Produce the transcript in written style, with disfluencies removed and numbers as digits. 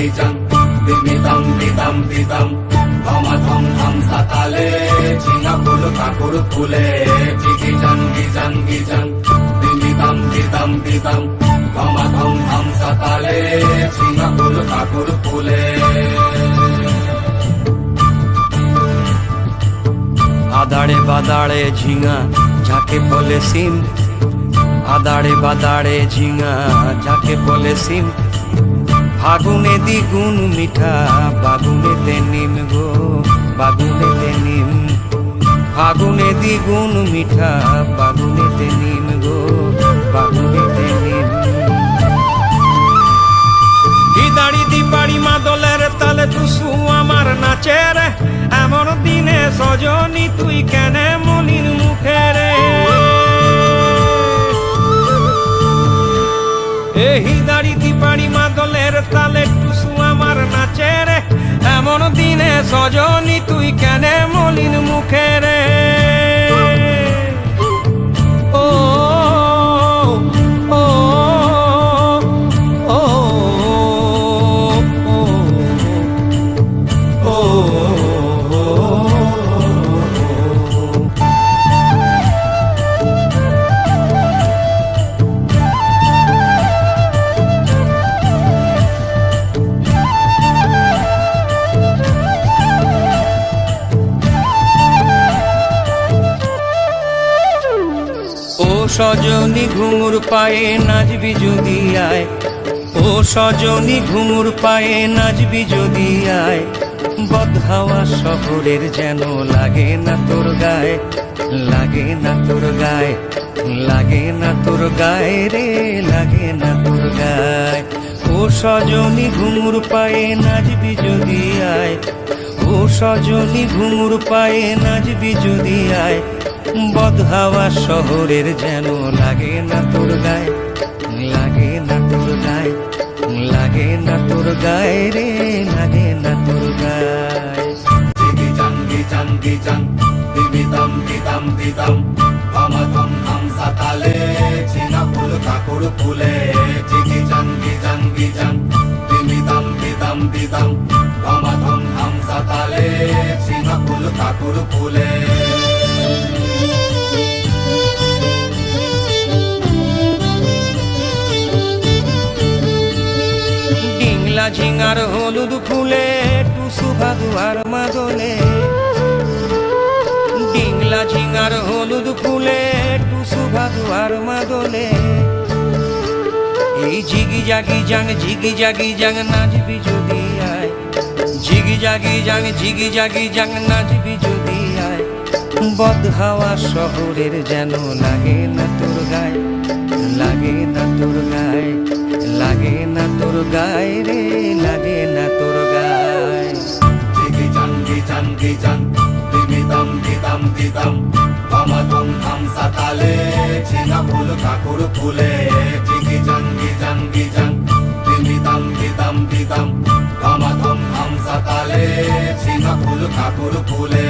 gijang dimitam didam didam dhama dham dham satale ঝিঙা ফুল কাকুর ফুলে gijang gijang gijang dimitam didam didam dhama dham dham satale ঝিঙা ফুল কাকুর ফুলে আদাড়ে বাদাড়ে ঝিঙা যাকে বলে সিম, আদাড়ে বাদাড়ে ঝিঙা যাকে বলে সিম, ফাগুনে দ্বিগুণ মিঠা বাগুনেতে নিম গো বাগুনেতে নিম, ফাগুনে দ্বিগুণ মিঠা বাগুনেতে নিম গো বাগুনেতে নিম। দিদাড়ি দিবাড়ি মাদলের তালে টুসু আমার নাচে রে, এমন দিনে সজনী তুই কেনে মলিন মুখে রে। এই দাড়ি দিবাড়ি মাদলের তালে টুসু আমার নাচে রে, এমন দিনে সজনী তুই কেনে মলিন মুখে রে। ও ও ও সজনী ঘুঙুর পায়ে নাচবি যদি আয়, ও সজনী ঘুঙুর পায়ে নাচবি যদি আয়, বদহাওয়া শহরের যেন লাগে না তোর গায়ে, লাগে না তোর গায়ে, লাগে না তোর গায়ে রে, লাগে না তোর গায়ে। ও সজনী ঘুঙুর পায়ে নাচবি যদি আয়, ও সজনী ঘুঙুর পায়ে নাচবি যদি আয়, বদহাওয়া শহরের যেন লাগে না তোর গায়ে, লাগে না তোর গায়ে, লাগে না তোর গায়ে রে, লাগে না তোর গায়ে। gijang gijang gijang dimitam didam didam dhama dham dham satale ঝিঙা ফুল কাকুর ফুলে gijang gijang gijang dimitam didam didam dhama dham dham satale ঝিঙা ফুল কাকুর ফুলে। ডিংলা ঝিঙার হলুদ ফুলে টুসু ভাদুয়ার মাদলে, ডিংলা ঝিঙার হলুদ ফুলে টুসু ভাদুয়ার মাদলে, এই ঝিগি জাগি জাং ঝিগি জাগি জাং নাচবি যদি আয়, ঝিগি জাগি জাং ঝিগি জাগি জাং নাচবি যদি আয়, বদহাওয়া শহরের যেন লাগে না তোর গায়ে, লাগে না তোর গায়ে, লাগে না তোর গায়ে রে, লাগে না তোর গায়ে। gijang gijang gijang dimitam didam didam dhama dham dham satale ঝিঙা ফুল কাকুর ফুলে gijang gijang gijang dimitam didam didam dhama dham dham satale ঝিঙা ফুল কাকুর ফুলে।